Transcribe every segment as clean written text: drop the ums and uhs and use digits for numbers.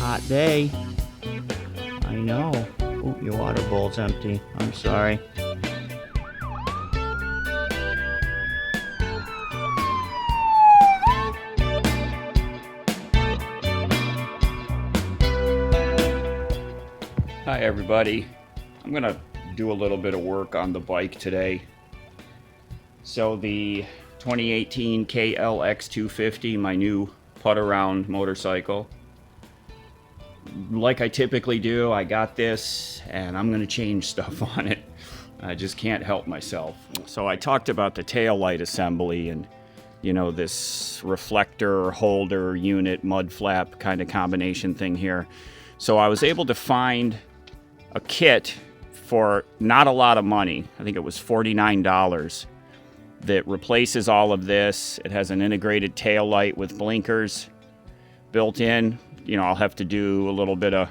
hot day. I know. Oh, your water bowl's empty. I'm sorry. Hi everybody. I'm gonna do a little bit of work on the bike today. So the 2018 KLX 250, my new putt-around motorcycle. Like I typically do, I got this and I'm gonna change stuff on it. I just can't help myself. So I talked about the tail light assembly and, you know, this reflector holder unit mud flap kind of combination thing here. So I was able to find a kit for not a lot of money. I think it was $49 that replaces all of this. It has an integrated tail light with blinkers built in. You know, I'll have to do a little bit of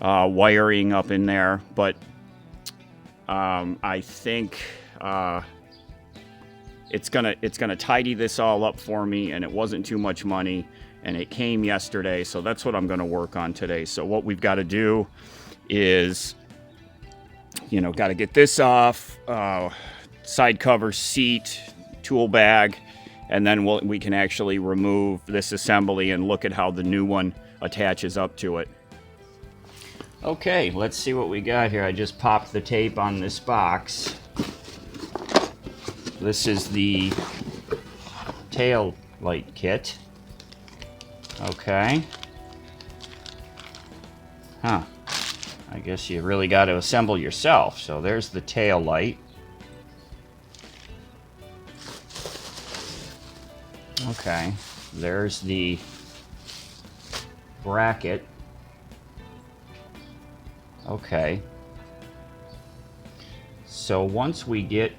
wiring up in there, but I think it's gonna tidy this all up for me, and it wasn't too much money, and it came yesterday, so that's what I'm gonna work on today. So what we've got to do is, you know, got to get this off, side cover, seat, tool bag, and then we can actually remove this assembly and look at how the new one attaches up to it. Okay, let's see what we got here. I just popped the tape on this box. This is the tail light kit. Okay. Huh. I guess you really got to assemble yourself. So there's the tail light. Okay, there's the bracket. Okay. So once we get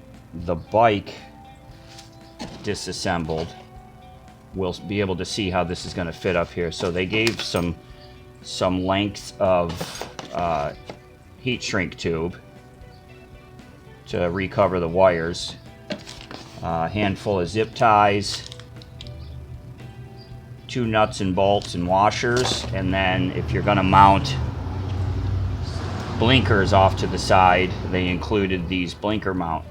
the bike disassembled, we'll be able to see how this is going to fit up here. So they gave some length of heat shrink tube to recover the wires, a handful of zip ties, 2 nuts and bolts and washers, and then if you're going to mount blinkers off to the side, they included these blinker mount.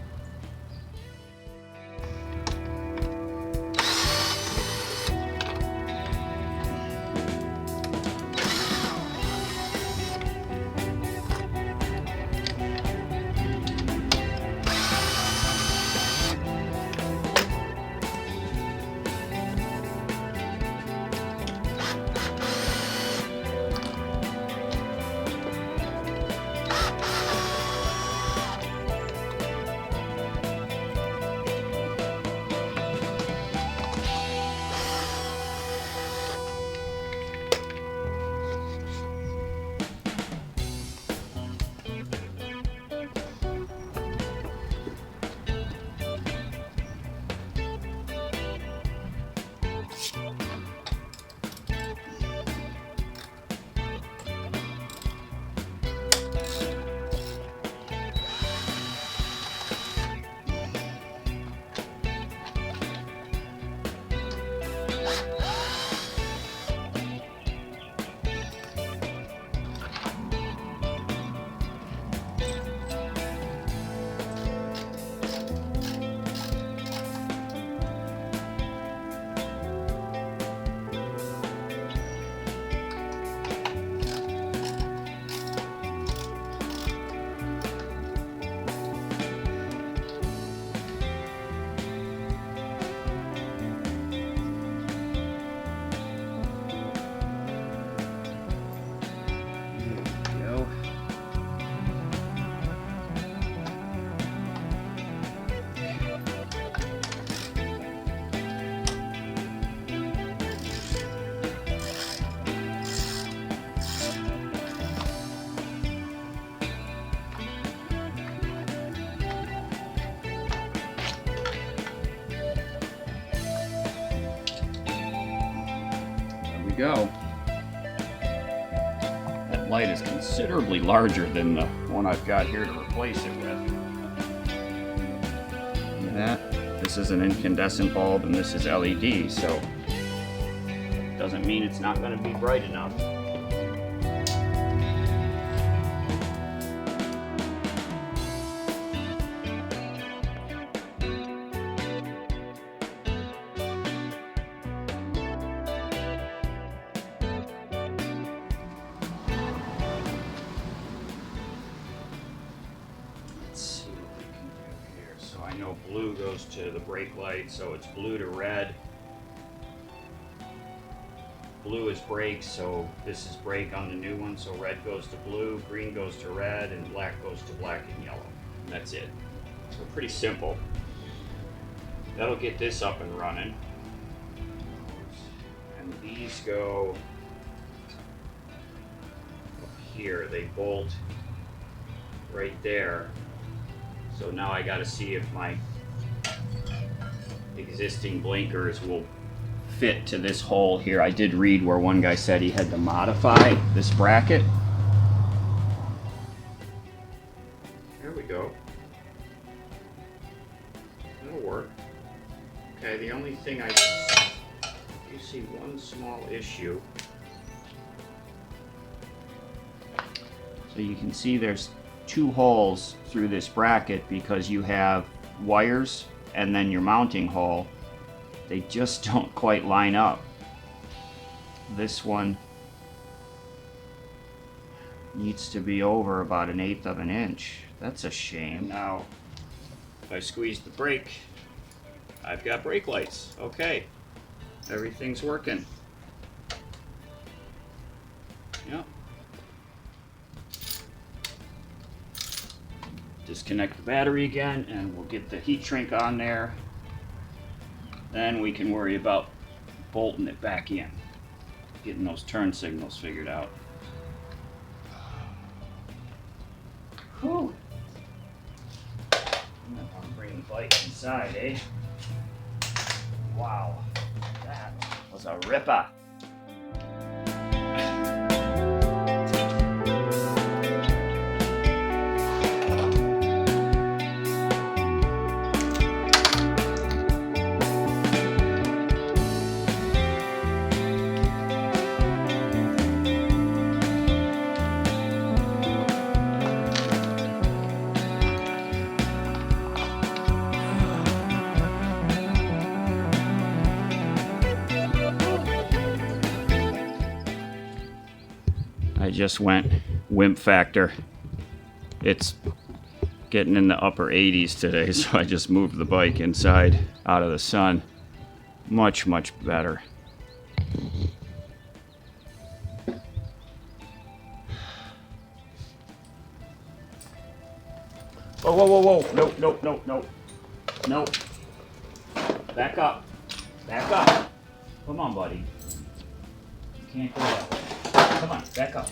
Go. That light is considerably larger than the one I've got here to replace it with. Look at that. This is an incandescent bulb and this is LED, so it doesn't mean it's not going to be bright enough. know, blue goes to the brake light, so it's blue to red. Blue is brake, so this is brake on the new one, so red goes to blue, green goes to red, and black goes to black and yellow. And that's it. So pretty simple. That'll get this up and running. And these go up here. They bolt right there. So now I gotta see if my existing blinkers will fit to this hole here. I did read where one guy said he had to modify this bracket. There we go. That'll work. Okay, the only thing you see one small issue. So you can see there's two holes through this bracket because you have wires and then your mounting hole. They just don't quite line up. This one needs to be over about 1/8 of an inch. That's a shame. Now, if I squeeze the brake, I've got brake lights. Okay, everything's working. Yep. Disconnect the battery again, and we'll get the heat shrink on there. Then we can worry about bolting it back in, getting those turn signals figured out. Whew. I'm bringing the bike inside, eh? Wow, that was a ripper. I just went wimp factor. It's getting in the upper 80s today, so I just moved the bike inside out of the sun. Much, much better. Whoa, whoa, whoa, whoa. Nope, nope, nope, nope. Nope. Back up. Back up. Come on, buddy. You can't go that way. Come on, back up.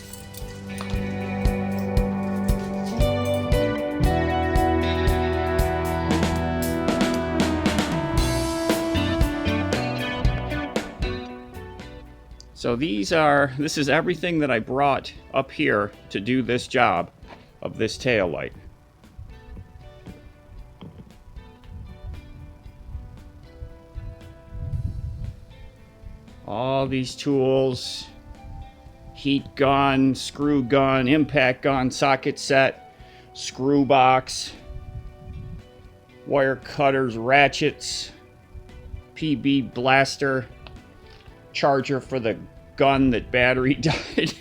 So this is everything that I brought up here to do this job of this tail light. All these tools. Heat gun, screw gun, impact gun, socket set, screw box, wire cutters, ratchets, PB blaster, charger for the gun that battery died.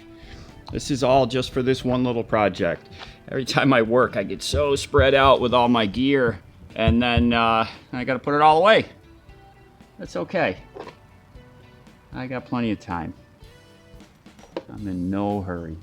This is all just for this one little project. Every time I work, I get so spread out with all my gear, and then I gotta put it all away. That's okay. I got plenty of time. I'm in no hurry.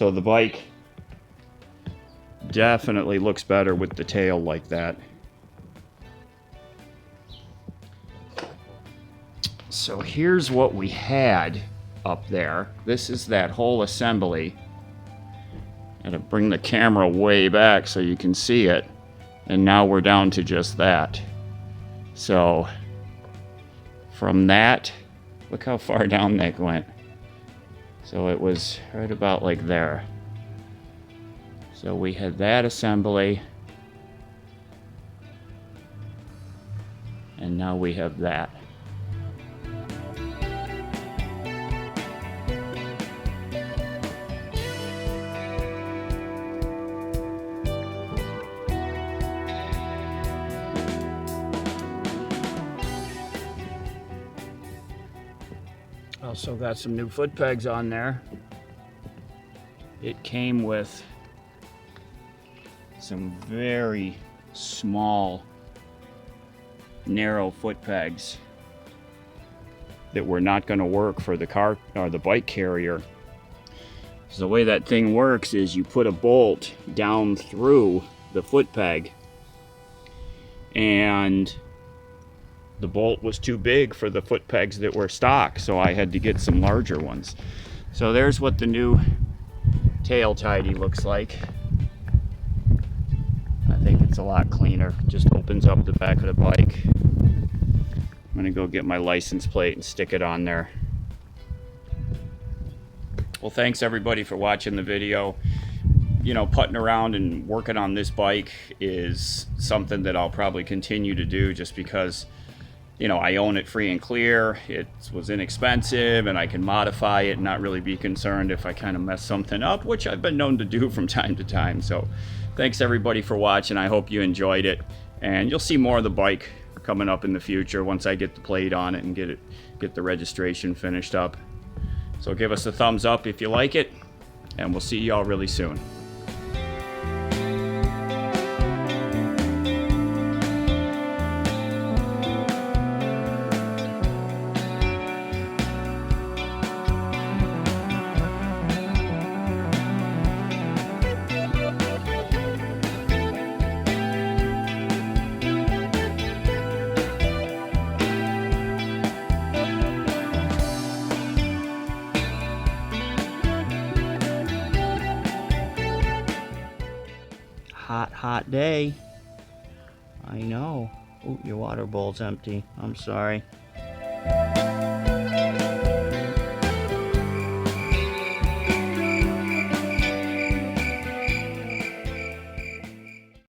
So the bike definitely looks better with the tail like that. So here's what we had up there. This is that whole assembly. Gotta bring the camera way back so you can see it. And now we're down to just that. So from that, look how far down that went. So it was right about like there. So we had that assembly. And now we have that. Also got some new foot pegs on there. It came with some very small, narrow foot pegs that were not going to work for the car or the bike carrier. So the way that thing works is you put a bolt down through the foot peg, and the bolt was too big for the foot pegs that were stock, so I had to get some larger ones. So there's what the new tail tidy looks like. I think it's a lot cleaner. Just opens up the back of the bike. I'm gonna go get my license plate and stick it on there. Well, thanks everybody for watching the video. You know, putting around and working on this bike is something that I'll probably continue to do, just because, you know, I own it free and clear. It was inexpensive and I can modify it and not really be concerned if I kind of mess something up, which I've been known to do from time to time. So thanks everybody for watching. I hope you enjoyed it, and you'll see more of the bike coming up in the future once I get the plate on it and get the registration finished up. So give us a thumbs up if you like it, and we'll see y'all really soon. Hot day. I know. Oh, your water bowl's empty. I'm sorry.